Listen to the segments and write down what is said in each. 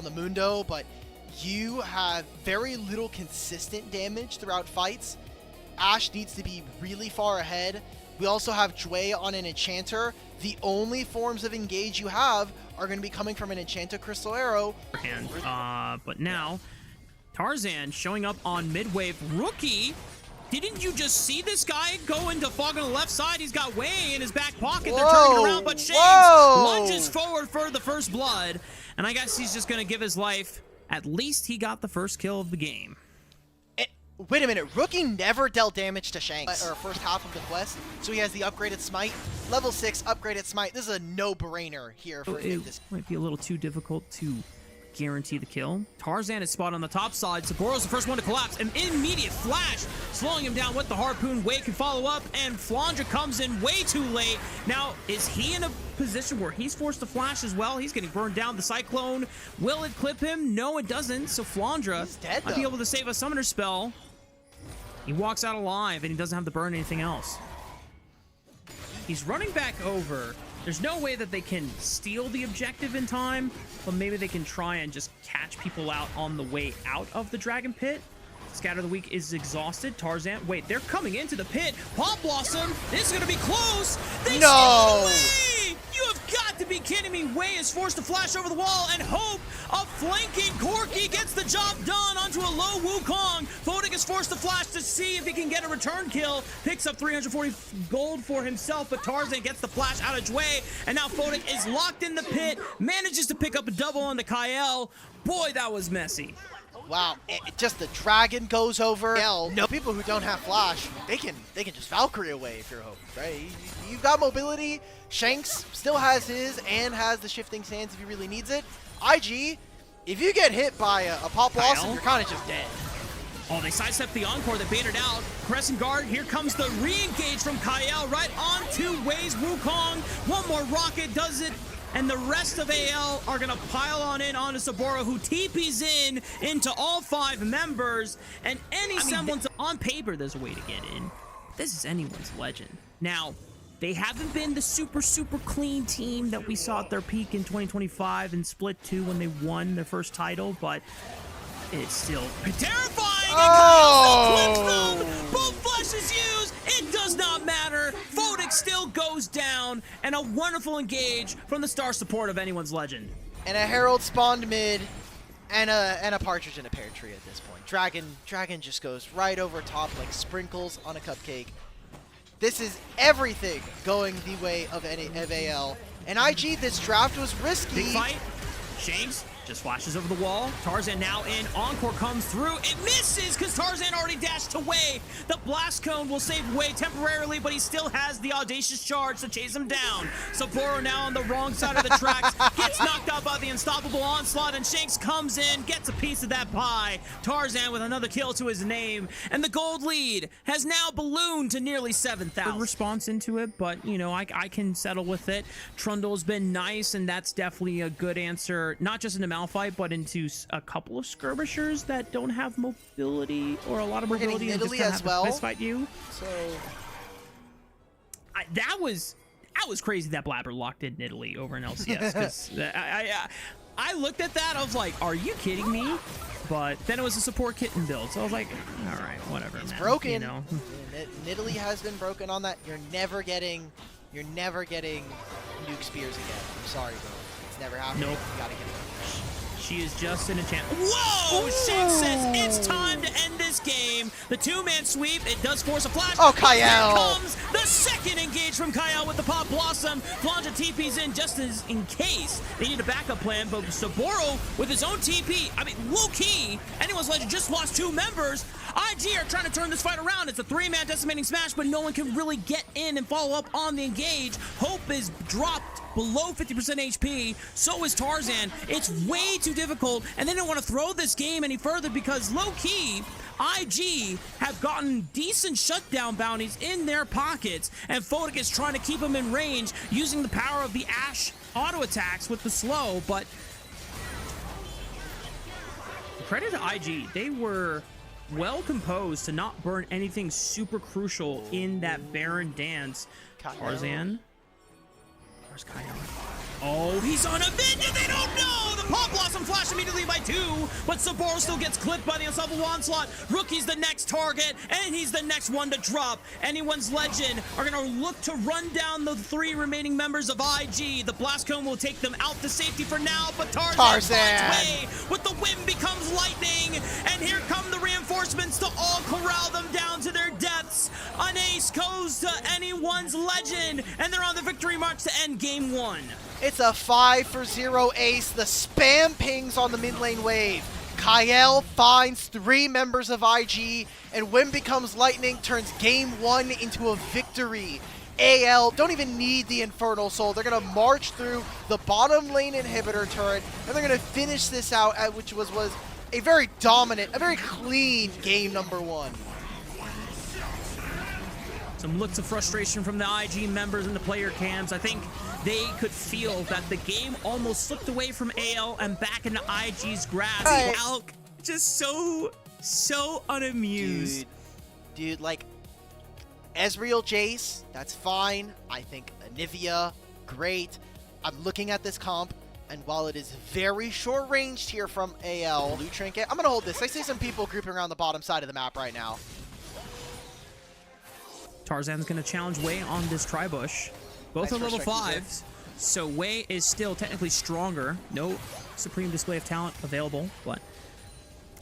on the Mundo, but you have very little consistent damage throughout fights. Ashe needs to be really far ahead. We also have Jway on an Enchanter. The only forms of engage you have are going to be coming from an Enchanter Crystal Arrow. But now, Tarzan showing up on mid-wave. Rookie, didn't you just see this guy go into fog on the left side? He's got Way in his back pocket. They're turning around, but Shades lunges forward for the first blood. And I guess he's just going to give his life. At least he got the first kill of the game. Wait a minute, Rookie never dealt damage to Shanks, or first half of the quest, so he has the upgraded Smite. Level 6 upgraded Smite. This is a no-brainer here for Invictus. Might be a little too difficult to guarantee the kill. Tarzan is spotted on the top side. Saboro's the first one to collapse. An immediate flash, slowing him down with the harpoon. Way can follow up, and Flandra comes in way too late. Now, is he in a position where he's forced to flash as well? He's getting burned down. The Cyclone, will it clip him? No, it doesn't. So Flandra might be able to save a summoner spell. He walks out alive, and he doesn't have to burn anything else. He's running back over. There's no way that they can steal the objective in time, but maybe they can try and just catch people out on the way out of the Dragon Pit. Scatter the Weak is exhausted. Tarzan, wait, they're coming into the pit. Pop Blossom, this is going to be close. They steal away! You have got to be kidding me. Way is forced to flash over the wall, and Hope, a flanking Corki, gets the job done onto a low Wukong. Photic is forced to flash to see if he can get a return kill. Picks up 340 gold for himself, but Tarzan gets the flash out of Jway, and now Photic is locked in the pit, manages to pick up a double on the Kyle. Boy, that was messy. Wow, just the dragon goes over. No, people who don't have flash, they can just Valkyrie away if you're Hope, right? You've got mobility. Shanks still has his and has the shifting sands if he really needs it. IG, if you get hit by a Pop Blossom, you're kind of just dead. Oh, they sidestep the Encore, they baited out. Crescent Guard, here comes the re-engage from Kyle right onto Way's Wukong. One more rocket does it. And the rest of AL are going to pile on in onto Saboro, who TPs into all 5 members. And any semblance on paper, there's a way to get in. This is anyone's legend. Now, they haven't been the super clean team that we saw at their peak in 2025 and Split 2 when they won their first title, but it's still terrifying. Oh! And Kyle still clips them. Both flashes used. It does not matter. Photic still goes down, and a wonderful engage from the star support of anyone's legend. And a Herald spawned mid, and a Partridge in a pear tree at this point. Dragon just goes right over top like sprinkles on a cupcake. This is everything going the way of AL. And IG, this draft was risky. Big fight. Shanks just flashes over the wall. Tarzan now in. Encore comes through. It misses because Tarzan already dashed away. The blast cone will save Way temporarily, but he still has the audacious charge to chase him down. Saboro now on the wrong side of the tracks. Gets knocked out by the unstoppable onslaught, and Shanks comes in, gets a piece of that pie. Tarzan with another kill to his name, and the gold lead has now ballooned to nearly 7,000. Good response into it, but you know, I can settle with it. Trundle's been nice, and that's definitely a good answer, not just in the Malphite, but into a couple of skirmishers that don't have mobility or a lot of mobility and just kind of have to fist fight you. So that was crazy that Blabber locked in Italy over in LCS, because I looked at that, I was like, are you kidding me? But then it was a support kitten build, so I was like, all right, whatever. It's broken. You know? Italy has been broken on that. You're never getting nuke spears again. I'm sorry, bro. It's never happened. Nope. You gotta get it. She is just an enchantment. Whoa! Shanks says it's time to end this game. The 2-man sweep, it does force a flash. Oh, Kyle! Here comes the second engage from Kyle with the Pop Blossom. Flandra TP's in just as in case they need a backup plan, but Saboro with his own TP, I mean, low-key, anyone's legend just lost 2 members. IG are trying to turn this fight around. It's a 3-man decimating smash, but no one can really get in and follow up on the engage. Hope is dropped below 50% HP, so is Tarzan. It's way too difficult, and they don't want to throw this game any further because low-key, IG have gotten decent shutdown bounties in their pockets, and Photic is trying to keep them in range using the power of the Ashe auto attacks with the slow, but credit to IG, they were well composed to not burn anything super crucial in that Baron dance. Tarzan. Where's Kyle? Oh, he's on a mid and they don't know! The Pop Blossom flash immediately by 2, but Saboro still gets clipped by the Unstoppable Onslaught. Rookie's the next target, and he's the next one to drop. Anyone's Legend are gonna look to run down the 3 remaining members of IG. The Blast Cone will take them out to safety for now, but Tarzan finds way with the wind becomes lightning, and here come the reinforcements to all corral them down to their deaths. An ace goes to Anyone's Legend, and they're on the victory march to end game 1. It's a 5-for-0 ace. The spam pings on the mid lane wave. Kael finds 3 members of IG, and Wind Becomes Lightning turns game 1 into a victory. AL don't even need the Infernal Soul. They're going to march through the bottom lane inhibitor turret, and they're going to finish this out, which was a very dominant, a very clean game number 1. Some looks of frustration from the IG members and the player cams. I think they could feel that the game almost slipped away from AL and back into IG's grasp. Right. Alk just so unamused. Dude, like, Ezreal Jace, that's fine. I think Onivia, great. I'm looking at this comp, and while it is very short-ranged here from AL, Blue Trinket, I'm going to hold this. I see some people grouping around the bottom side of the map right now. Tarzan's going to challenge Wei on this Tribush. Both are level 5s, so Wei is still technically stronger. No Supreme Display of Talent available, but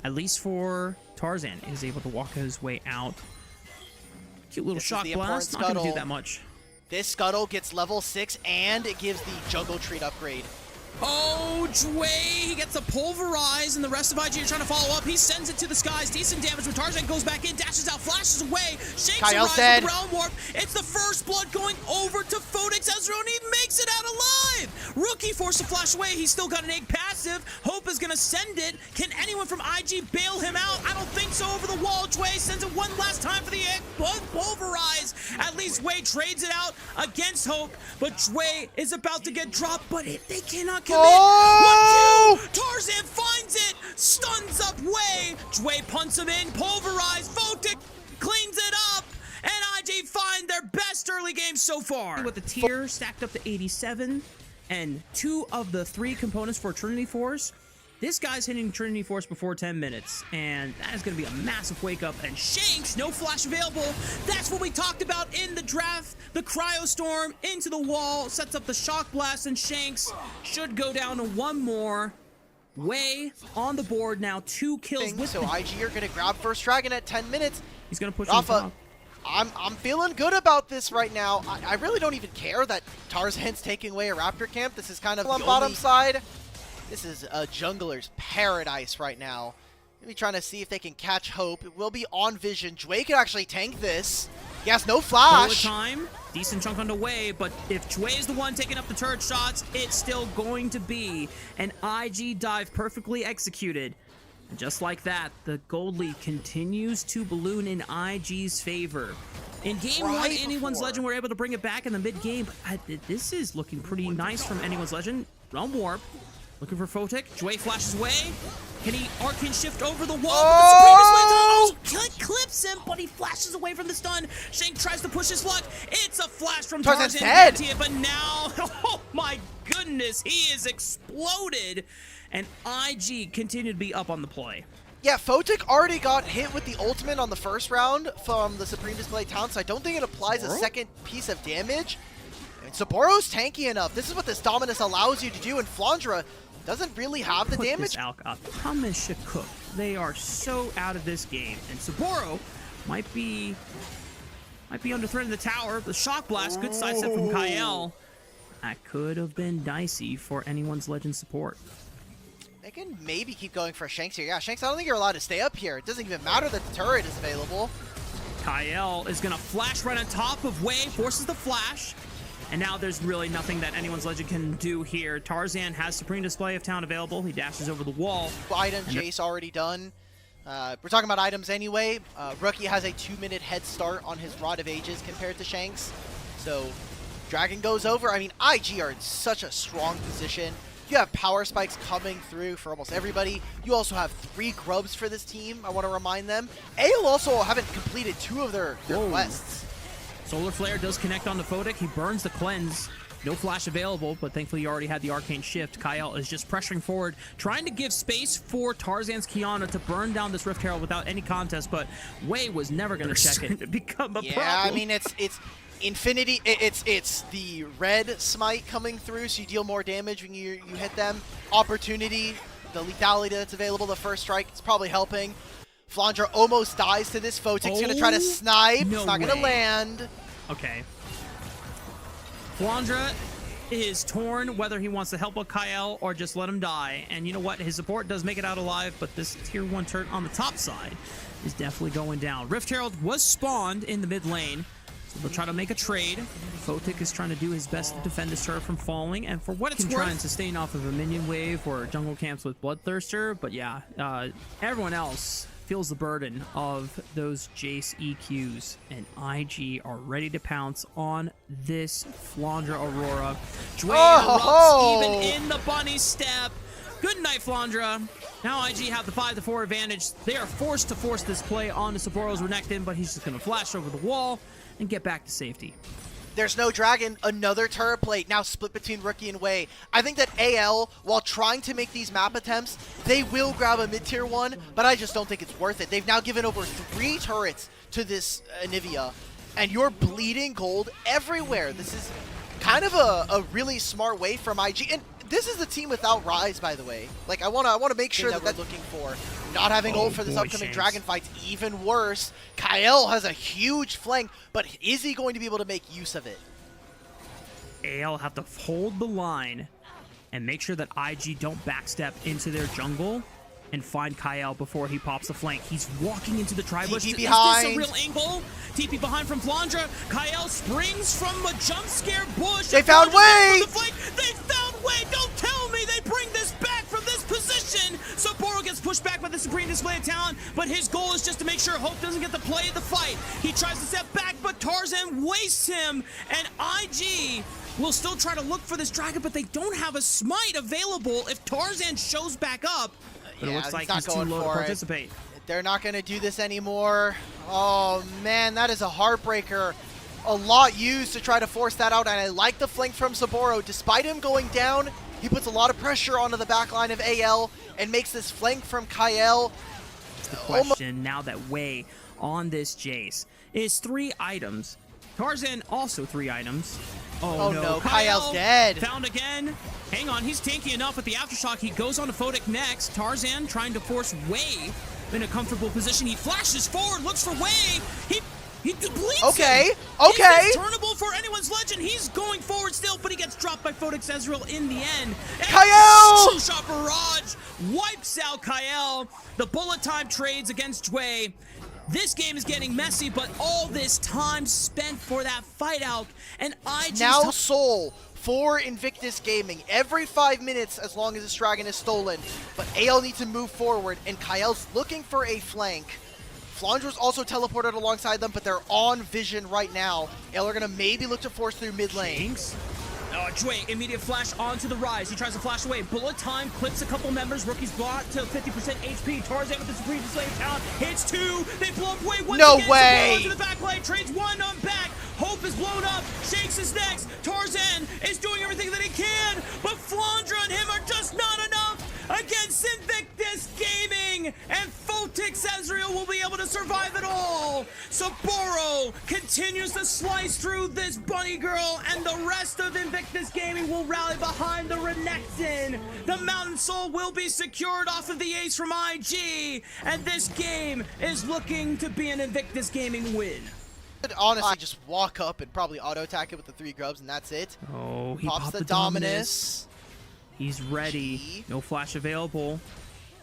at least for Tarzan is able to walk his way out. Cute little shock blast, not going to do that much. This Scuttle gets level 6, and it gives the Jungle Treat upgrade. Oh, Jway, he gets a pulverize, and the rest of IG are trying to follow up. He sends it to the skies. Decent damage when Tarzan goes back in, dashes out, flashes away. Shakes arrives with the Realm Warp. It's the first blood going over to Phoenix Ezreal, and he makes it out alive. Rookie forced to flash away. He's still got an egg passive. Hope is going to send it. Can anyone from IG bail him out? I don't think so. Over the wall, Jway sends it one last time for the egg pulverize. At least Wei trades it out against Hope, but Jway is about to get dropped, but they cannot commit. Oh! 1-2! Tarzan finds it, stuns up Wei. Jway punts him in, pulverized. Photic cleans it up, and IG find their best early game so far. With the tier stacked up to 87, and 2 of the 3 components for Trinity Force. This guy's hitting Trinity Force before 10 minutes, and that is going to be a massive wake-up. And Shanks, no flash available. That's what we talked about in the draft. The Cryo Storm into the wall, sets up the Shock Blast, and Shanks should go down to 1 more. Wei on the board now, 2 kills with so IG are going to grab first dragon at 10 minutes. He's going to push Rafa, him I'm feeling good about this right now. I really don't even care that Tarzan's taking away a Raptor camp. This is kind of on the bottom side. This is a jungler's paradise right now. Maybe trying to see if they can catch Hope. It will be on Vision. Jway could actually tank this. He has no flash. Time. Decent chunk on the way, but if Jway is the one taking up the turret shots, it's still going to be an IG dive perfectly executed. And just like that, the gold lead continues to balloon in IG's favor. In game 1, Anyone's Legend were able to bring it back in the mid-game, but this is looking pretty nice from Anyone's Legend. Realm Warp. Looking for Photic. Jway flashes away. Can he Arcane Shift over the wall? Oh! The Supreme clips him, but he flashes away from the stun. Shank tries to push his luck. It's a flash from Tarzan's Tarzan. dead. But now, oh my goodness, he is exploded. And IG continue to be up on the play. Yeah, Photic already got hit with the ultimate on the first round from the Supreme Display Talent, so I don't think it applies a second piece of damage. And Saboro's tanky enough. This is what this Dominus allows you to do, and Flandra doesn't really have the damage. Alk up. Thomas should cook. They are so out of this game, and Saboro might be under threat in the tower. The Shock Blast, good side step from Kael. That could have been dicey for Anyone's Legend support. They can maybe keep going for Shanks here. Yeah, Shanks, I don't think you're allowed to stay up here. It doesn't even matter that the turret is available. Kael is going to flash right on top of Wei, forces the flash. And now there's really nothing that Anyone's Legend can do here. Tarzan has Supreme Display of Talent available. He dashes over the wall. Item Jace already done. We're talking about items anyway. Rookie has a 2-minute head start on his Rod of Ages compared to Shanks. So Dragon goes over. I mean, IG are in such a strong position. You have power spikes coming through for almost everybody. You also have 3 grubs for this team, I want to remind them. AL also haven't completed 2 of their quests. Solar Flare does connect on the Photic. He burns the cleanse. No flash available, but thankfully you already had the arcane shift. Kyle is just pressuring forward, trying to give space for Tarzan's Kiana to burn down this Rift Herald without any contest, but Wei was never going to check it to become a problem. Yeah, I mean, it's Infinity, it's the red smite coming through, so you deal more damage when you hit them. Opportunity, the lethality that's available, the first strike, it's probably helping. Flandra almost dies to this. Fotic's gonna try to snipe. No It's not gonna land. Okay. Flandra is torn whether he wants to help out Kyle or just let him die. And you know what? His support does make it out alive, but this tier 1 turret on the top side is definitely going down. Rift Herald was spawned in the mid lane, so they'll try to make a trade. Fotic is trying to do his best to defend this turret from falling, and for what it's worth, try and sustain off of a minion wave or jungle camps with Bloodthirster. But yeah, everyone else feels the burden of those Jace EQs, and IG are ready to pounce on this Flandra Aurora. Dwayne erupts even in the bunny step. Good night, Flandra. Now IG have the 5-4 advantage. They are forced to force this play onto Sapporo's Renekton, but he's just going to flash over the wall and get back to safety. There's no dragon, another turret plate, now split between Rookie and Wei. I think that AL, while trying to make these map attempts, they will grab a mid-tier 1, but I just don't think it's worth it. They've now given over 3 turrets to this Onivia, and you're bleeding gold everywhere. This is kind of a really smart way from IG, and this is the team without Rise, by the way. Like, I want to make sure that we're looking for. Not having ult for this upcoming dragon fight's even worse. Kyle has a huge flank, but is he going to be able to make use of it? AL have to hold the line and make sure that IG don't backstep into their jungle and find Kyle before he pops the flank. He's walking into the tri-bush. Is this a real angle? TP behind from Flandra. Kyle springs from a jump scare bush. They found Wei! They found Wei! Don't tell me they bring this back from this position! Sapporo gets pushed back by the Supreme Display of Talent, but his goal is just to make sure Hope doesn't get to play the fight. He tries to step back, but Tarzan wastes him, and IG will still try to look for this dragon, but they don't have a smite available if Tarzan shows back up. But it looks like he's too low to participate. They're not going to do this anymore. Oh, man, that is a heartbreaker. A lot used to try to force that out, and I like the flank from Sapporo. Despite him going down, he puts a lot of pressure onto the back line of AL and makes this flank from Kyle. The question now that Wei on this Jace is 3 items. Tarzan also 3 items. Oh no, Kyle's dead. Found again. Hang on, he's tanky enough with the Aftershock. He goes on to Fotic next. Tarzan trying to force Wei in a comfortable position. He flashes forward, looks for Wei. He bleeds Okay, him. okay. Is this turnable for anyone's legend? He's going forward still, but he gets dropped by Fotic's Ezreal in the end. Kyle! True Shot Barrage wipes out Kyle. The bullet time trades against Wei. This game is getting messy, but all this time spent for that fight out, and now Soul for Invictus Gaming every 5 minutes as long as this dragon is stolen. But AL needs to move forward, and Kyle's looking for a flank. Flandra's also teleported alongside them, but they're on vision right now. AL are going to maybe look to force through mid lane. Dwayne, immediate flash onto the Rise. He tries to flash away. Bullet time clips a couple members. Rookie's brought to 50% HP. Tarzan with the Supreme Display of Talent hits 2. They blow up Wei once again. No way! To the back lane, trades 1 on back. Hope is blown up. Shakes is next. Tarzan is doing everything that he can, but Flandra and him are just not enough against Invictus Gaming, and Fotic's Ezreal will be able to survive it all. Sapporo continues to slice through this bunny girl, and the rest of Invictus Gaming will rally behind the Renekton. The Mountain Soul will be secured off of the ace from IG, and this game is looking to be an Invictus Gaming win. Could honestly just walk up and probably auto attack it with the 3 grubs, and that's it. Oh, he pops the Dominus. He's ready. No flash available.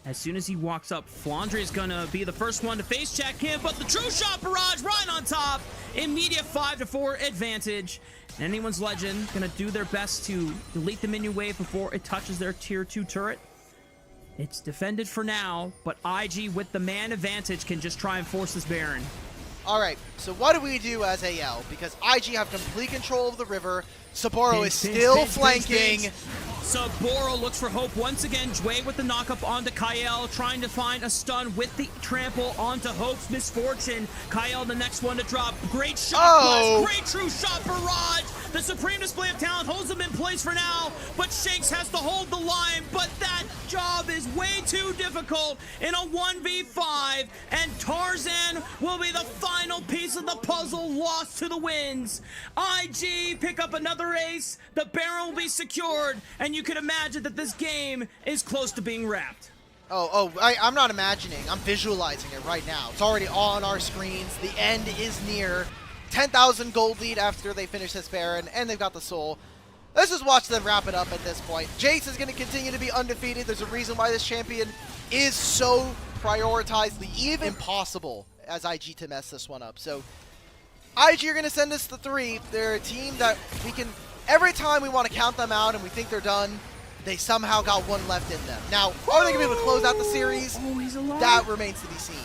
As soon as he walks up, Flandra is gonna be the first one to face check him, but the True Shot Barrage right on top. Immediate 5-4 advantage. Anyone's Legend gonna do their best to delete the minion wave before it touches their tier 2 turret. It's defended for now, but IG with the man advantage can just try and force this Baron. Alright, so what do we do as AL? Because IG have complete control of the river. Sapporo is still flanking. Sapporo looks for Hope once again. Dwayne with the knockup onto Kyle, trying to find a stun with the trample onto Hope's Misfortune. Kyle the next one to drop. Great shot, great True Shot Barrage. The supreme display of talent holds them in place for now, but Shanks has to hold the line, but that job is way too difficult in a 1v5, and Tarzan will be the final piece of the puzzle lost to the winds. IG pick up another ace, the Baron will be secured, and you can imagine that this game is close to being wrapped. I'm not imagining. I'm visualizing it right now. It's already on our screens. The end is near. 10,000 gold lead after they finish this Baron, and they've got the soul. Let's just watch them wrap it up at this point. Jace is going to continue to be undefeated. There's a reason why this champion is so prioritized, even impossible as IG to mess this one up. So IG are going to send us the 3. They're a team that we can, every time we want to count them out and we think they're done, they somehow got one left in them. Now, are they going to be able to close out the series? Oh, he's alive. That remains to be seen.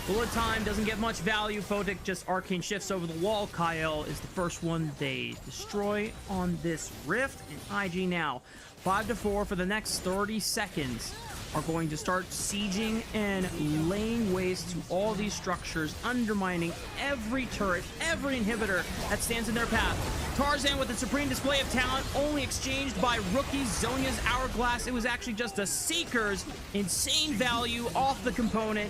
Bullet time doesn't get much value. Photic just arcane shifts over the wall. Kyle is the first one they destroy on this rift. And IG now 5-4 for the next 30 seconds are going to start sieging and laying waste to all these structures, undermining every turret, every inhibitor that stands in their path. Tarzan with a supreme display of talent, only exchanged by rookie Zhonya's Hourglass. It was actually just a Seeker's insane value off the component.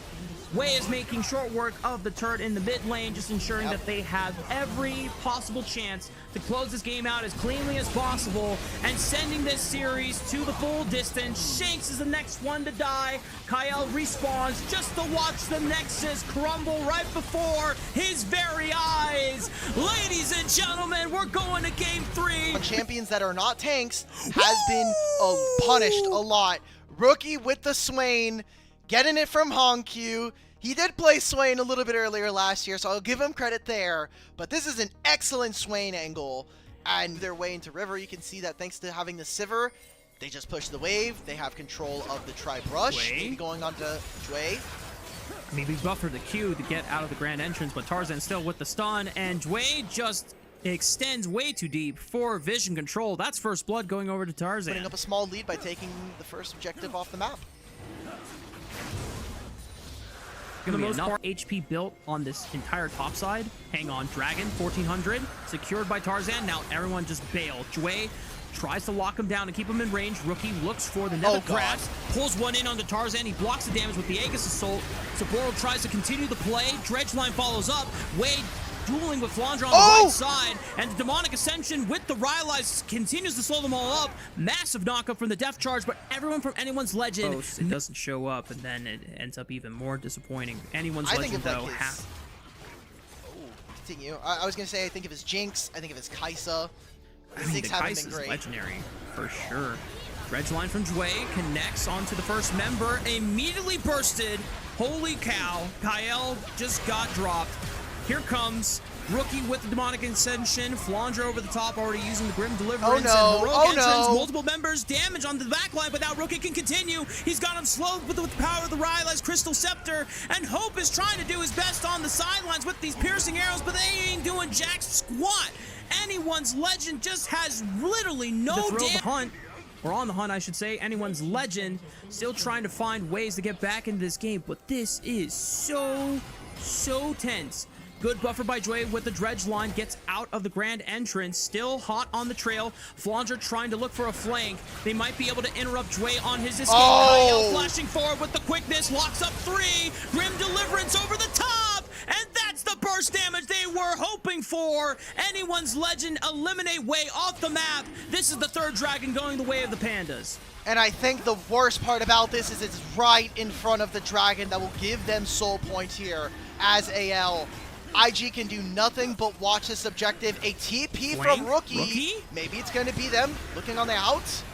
Wei is making short work of the turret in the mid lane, just ensuring that they have every possible chance to close this game out as cleanly as possible and sending this series to the full distance. Shanks is the next one to die. Kyle respawns just to watch the Nexus crumble right before his very eyes. Ladies and gentlemen, we're going to game 3. Champions that are not tanks has been punished a lot. Rookie with the Swain, getting it from Hongq. He did play Swain a little bit earlier last year, so I'll give him credit there. But this is an excellent Swain angle. And their way into River, you can see that thanks to having the Sivir, they just push the wave. They have control of the Tribe Rush. Maybe going on to Jway. Maybe buffer the Q to get out of the grand entrance, but Tarzan still with the stun, and Jway just extends way too deep for vision control. That's first blood going over to Tarzan. Putting up a small lead by taking the first objective off the map. Gonna be enough HP built on this entire top side. Hang on, Dragon 1400 secured by Tarzan. Now everyone just bail. Jway tries to lock him down and keep him in range. Rookie looks for the nether grabs, pulls one in onto Tarzan. He blocks the damage with the Aegis Assault. Saboro tries to continue the play. Dredgeline follows up. Wade dueling with Flandre on the right side, and the Demonic Ascension with the Rylai's continues to slow them all up. Massive knockup from the Death Charge, but everyone from Anyone's Legend, it doesn't show up, and then it ends up even more disappointing. Anyone's Legend, though, continue. I was going to say, I think of his Jinx, I think of his Kai'Sa. I mean, the Kai'Sa's legendary, for sure. Dredgeline from Jway connects onto the first member, immediately bursted. Holy cow, Kyle just got dropped. Here comes Rookie with the Demonic Ascension. Flandre over the top, already using the Grim Deliverance. And Heroic Entrance. Multiple members damage on the backline, but now Rookie can continue. He's got him slowed with the power of the Rylai's Crystal Scepter. And Hope is trying to do his best on the sidelines with these piercing arrows, but they ain't doing jack squat. Anyone's Legend just has literally no hunt. Or on the hunt, I should say. Anyone's Legend still trying to find ways to get back into this game, but this is so tense. Good buffer by Jway with the dredge line, gets out of the grand entrance, still hot on the trail. Flandre trying to look for a flank. They might be able to interrupt Jway on his escape. Kyle flashing forward with the quickness, locks up 3. Grim Deliverance over the top, and that's the burst damage they were hoping for. Anyone's Legend eliminate Wei off the map. This is the third dragon going the way of the Pandas. And I think the worst part about this is it's right in front of the dragon that will give them soul points here as AL. IG can do nothing but watch this objective. A TP from Rookie. Maybe it's going to be them looking on the outs.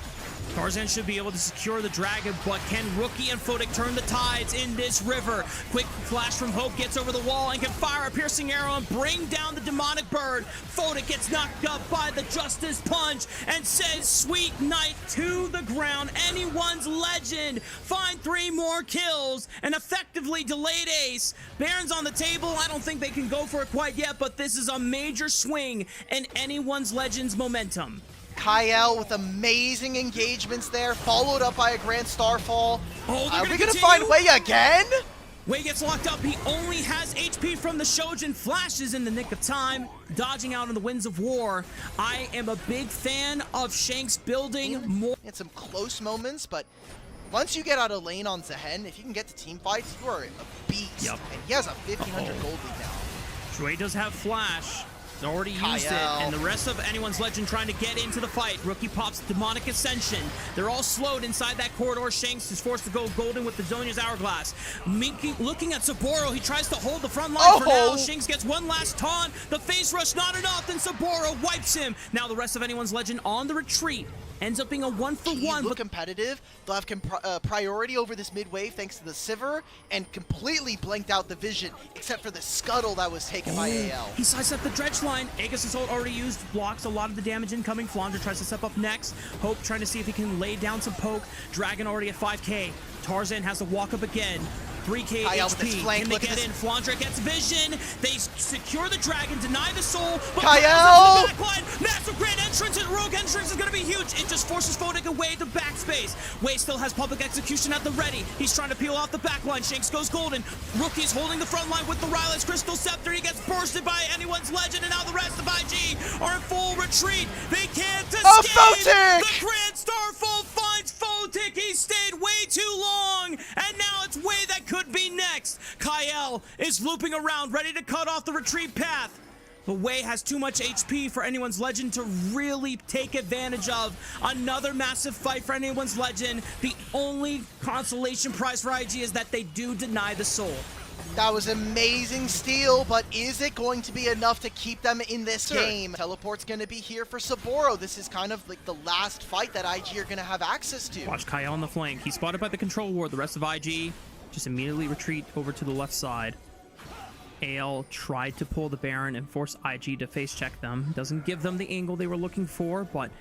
Tarzan should be able to secure the dragon, but can Rookie and Photic turn the tides in this river? Quick flash from Hope gets over the wall and can fire a piercing arrow and bring down the demonic bird. Photic gets knocked up by the Justice Punch and says sweet night to the ground. Anyone's Legend find 3 more kills and effectively delayed ace. Baron's on the table. I don't think they can go for it quite yet, but this is a major swing in Anyone's Legend's momentum. Kyle with amazing engagements there, followed up by a Grand Starfall. Are we going to find Wei again? Wei gets locked up. He only has HP from the Shojin. Flashes in the nick of time, dodging out on the winds of war. I am a big fan of Shanks building more. Had some close moments, but once you get out of lane on Zehen, if you can get to team fights, you are a beast. Yep. And he has a 1500 gold lead now. Wei does have flash. He's already used it, and the rest of Anyone's Legend trying to get into the fight. Rookie pops Demonic Ascension. They're all slowed inside that corridor. Shanks is forced to go golden with the Zhonya's Hourglass. Looking at Saburo, he tries to hold the front line for now. Shanks gets one last taunt. The face rush not enough, then Saburo wipes him. Now the rest of Anyone's Legend on the retreat. Ends up being a 1-for-1. Look competitive. They'll have priority over this mid wave thanks to the Sivir, and completely blanked out the vision, except for the scuttle that was taken by AL. He sidestepped the dredge line. Aegis' ult already used, blocks a lot of the damage incoming. Flandre tries to step up next. Hope trying to see if he can lay down some poke. Dragon already at 5k. Tarzan has to walk up again. 3k HP. Can they get in? Flandre gets vision. They secure the dragon, deny the soul. But Kyle! Massive grand entrance and rogue entrance is going to be huge. It just forces Photic away to backspace. Wei still has public execution at the ready. He's trying to peel off the backline. Shanks goes golden. Rookie's holding the front line with the Ryle's Crystal Scepter. He gets bursted by Anyone's Legend, and now the rest of IG are in full retreat. They can't escape. Photic! The Grand Starfall finds Photic. He stayed way too long, and now it's Wei that could be next. Kyle is looping around, ready to cut off the retreat path. But Wei has too much HP for Anyone's Legend to really take advantage of. Another massive fight for Anyone's Legend. The only consolation prize for IG is that they do deny the soul. That was amazing steal, but is it going to be enough to keep them in this game? Teleport's going to be here for Saburo. This is kind of like the last fight that IG are going to have access to. Watch Kyle on the flank. He's spotted by the control ward. The rest of IG just immediately retreat over to the left side. AL tried to pull the Baron and force IG to face check them. Doesn't give them the angle they were looking for, but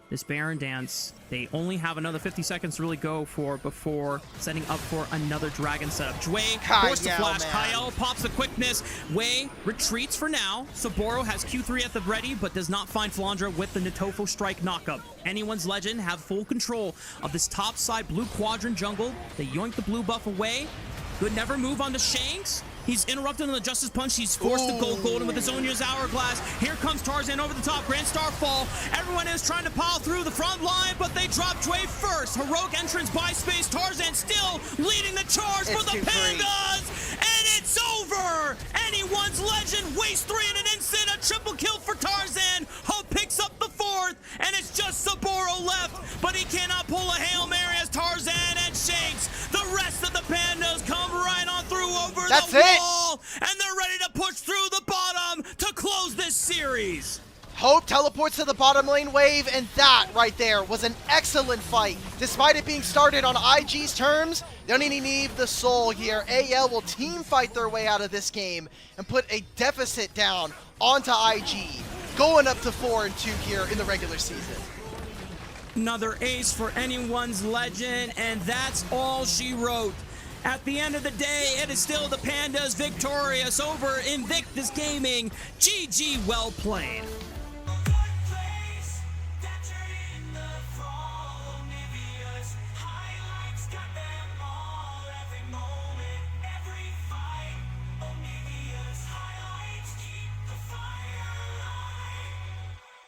this Baron dance, they only have another 50 seconds to really go for before setting up for another dragon setup. Wei forced to flash. Kyle pops the quickness. Wei retreats for now. Saburo has Q3 at the ready, but does not find Flandre with the Natofo strike knockup. Anyone's Legend have full control of this top side blue quadrant jungle. They yoink the blue buff away. Could never move on to Shanks. He's interrupted on the Justice Punch. He's forced to go golden with his Zhonya's Hourglass. Here comes Tarzan over the top. Grand Starfall. Everyone is trying to pile through the front line, but they drop Wei first. Heroic entrance by space. Tarzan still leading the charge for the Pandas. And it's over. Anyone's Legend wastes 3 in an instant. A triple kill for Tarzan. Hope picks up the 4th, and it's just Saburo left, but he cannot pull a Hail Mary as Tarzan and Shanks. The rest of the Pandas come right on through over the wall, and they're ready to push through the bottom to close this series. Hope teleports to the bottom lane wave, and that right there was an excellent fight. Despite it being started on IG's terms, they don't even need the soul here. AL will team fight their way out of this game and put a deficit down onto IG, going up to 4-2 here in the regular season. Another ace for Anyone's Legend, and that's all she wrote. At the end of the day, it is still the Pandas victorious over Invictus Gaming. GG, well played.